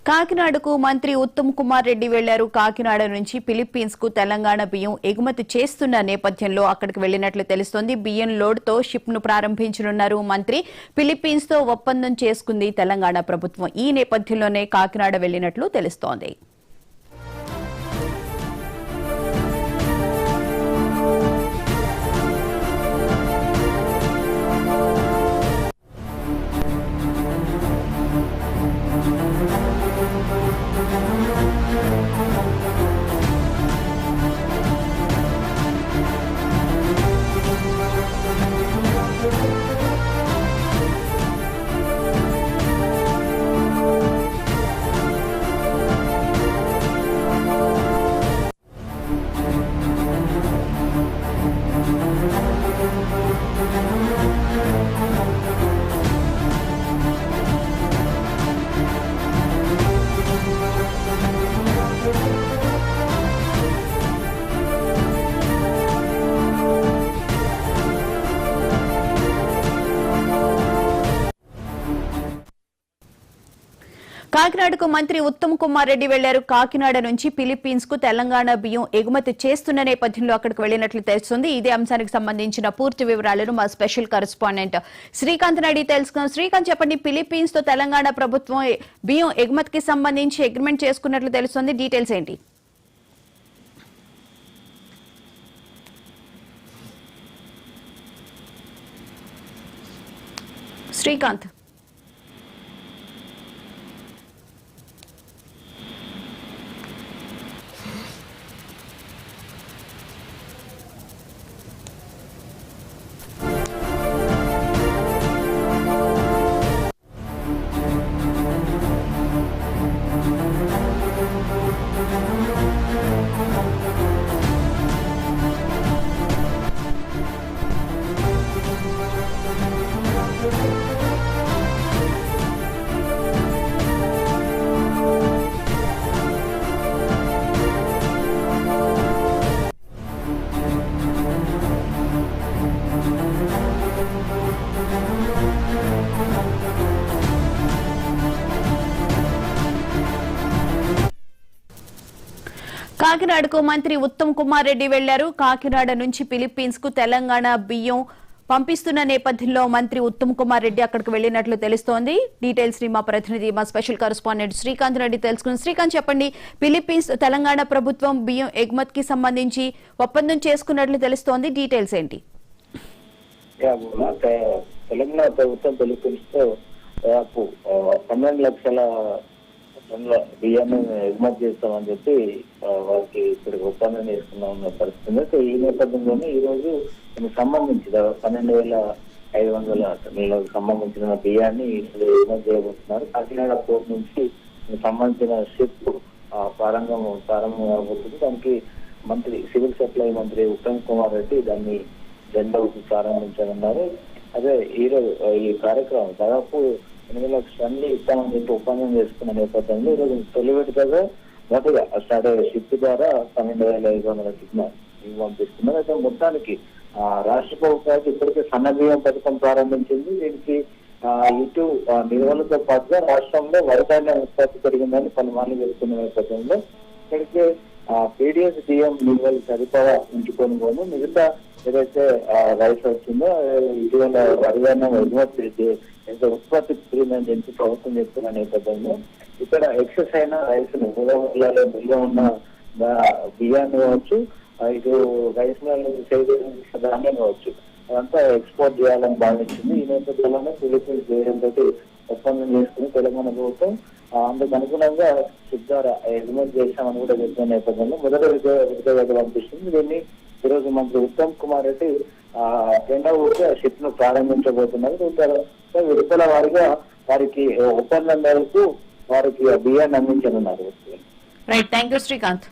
కాకినాడకు మంత్రి ఉత్తమ్ కుమార్ రెడ్డి వెళ్లారు. కాకినాడ నుంచి ఫిలిప్పీన్స్ కు తెలంగాణ బియ్యం ఎగుమతి చేస్తున్న నేపథ్యంలో అక్కడికి వెళ్లినట్లు తెలుస్తోంది. బియ్యం లోడ్ తో షిప్ ను ప్రారంభించనున్నారు మంత్రి. ఫిలిప్పీన్స్ తో ఒప్పందం చేసుకుంది తెలంగాణ ప్రభుత్వం. ఈ నేపథ్యంలోనే కాకినాడ వెళ్లినట్లు తెలుస్తోంది. కాకినాడకు మంత్రి ఉత్తమ్ కుమార్ రెడ్డి వెళ్లారు. కాకినాడ నుంచి ఫిలిప్పీన్స్ కు తెలంగాణ బియ్యం ఎగుమతి చేస్తున్న నేపథ్యంలో అక్కడికి వెళ్లినట్లు తెలుస్తుంది. ఇదే అంశానికి సంబంధించిన పూర్తి వివరాలను మా స్పెషల్ కరెస్పాండెంట్ శ్రీకాంత్ అడిగి తెలుసుకున్నాం. శ్రీకాంత్, చెప్పండి, ఫిలిప్పీన్స్ తో తెలంగాణ ప్రభుత్వం బియ్యం ఎగుమతికి సంబంధించి అగ్రిమెంట్ చేసుకున్నట్లు తెలుస్తుంది. డీటెయిల్స్ ఏంటి? శ్రీకాంత్. కాకినాడకు మంత్రి ఉత్తమ్ కుమార్ రెడ్డి వెళ్లారు. కాకినాడ నుంచి ఫిలిప్పీన్స్ కు తెలంగాణ బియ్యం పంపిస్తున్న నేపథ్యంలో మంత్రి ఉత్తమ్ కుమార్ రెడ్డి అక్కడికి వెళ్లినట్లు తెలుస్తోంది. డీటెయిల్స్ ని మా ప్రతినిధి, మా స్పెషల్ కరెస్పాండెంట్ శ్రీకాంత్ రెడ్డి తెలుసుకున్నారు. శ్రీకాంత్, చెప్పండి, ఫిలిప్పీన్స్ తెలంగాణ ప్రభుత్వం బియ్యం ఎగుమతికి సంబంధించి ఒప్పందం చేసుకున్నట్లు తెలుస్తోంది. డీటెయిల్స్ ఏంటి? తెలంగాణ ప్రభుత్వం ఫిలిప్పీన్స్ తో దాదాపు 12 లక్షల బియ్యాన్ని ఎగుమతి చేస్తామని చెప్పి వారికి ఇక్కడికి ఒప్పందం చేసుకున్న పరిస్థితి. సో ఈ నేపథ్యంలోనే ఈ రోజు దీనికి సంబంధించి 12,500 టన్నులకు సంబంధించిన బియ్యాన్ని ఎగుమతి చేయబోతున్నారు. కాకినాడ పోర్ట్ నుంచి సంబంధించిన షిప్ ప్రారంభం కాబోతుంది. దానికి మంత్రి, సివిల్ సప్లై మంత్రి ఉత్తమ్ కుమార్ రెడ్డి దాన్ని జెండా ఊపి ప్రారంభించనున్నారు. అదే ఈరోజు ఈ కార్యక్రమం దాదాపు 8 లక్షల టన్నులు ఇస్తామని చెప్పి ఒప్పందం చేసుకున్న నేపథ్యంలో ఈరోజు తొలి విడతగా మొదటిగా స్టార్ట్ అయ్యే షిప్ ద్వారా 12,500 పంపిస్తున్నారు. అయితే మొత్తానికి రాష్ట్ర ప్రభుత్వానికి ఇప్పటికే సన్న బియ్యం పథకం ప్రారంభించింది. దీనికి ఇటు నిల్వలతో పాటుగా రాష్ట్రంలో వరిధాన్యం ఉత్పత్తి పెరిగిందని పలుమార్లు చెబుతున్న నేపథ్యంలో ఇక్కడికి పీడిఎస్ బియ్యం నిల్వలు సరిపడా ఉంచుకొని మిగతా ఏదైతే రైస్ వచ్చిందో ఇటీవల వరిధాన్యం ఎగుమతి ఉత్పత్తి పెరిగిందని చెప్పి ప్రభుత్వం చెప్తున్న నేపథ్యంలో ఇక్కడ ఎక్సెస్ అయిన రైస్ ను గోదావరిలో నిల్వ ఉన్న బియ్యాన్ని కావచ్చు, ఇటు రైస్ మిల్ ధాన్యం కావచ్చు, అదంతా ఎక్స్పోర్ట్ చేయాలని భావించింది. ఈ నేపథ్యంలోనే ఫిలిప్పీన్స్ దేశంతో ఒప్పందం చేసుకుని తెలంగాణ ప్రభుత్వం అందుకు అనుగుణంగా షిప్ ద్వారా ఎగుమతి చేశామని కూడా చెప్పిన నేపథ్యంలో మొదటి విడుదల పంపిస్తుంది. దీన్ని ఈరోజు మంత్రి ఉత్తమ్ కుమార్ రెడ్డి జెండా ఊపి ఆ షిప్ ను ప్రారంభించబోతున్నారు. విడుదల వారిగా వారికి ఒప్పందం మేరకు వారికి బియ్యాన్ని అందించనున్నారు. Right, thank you Srikanth.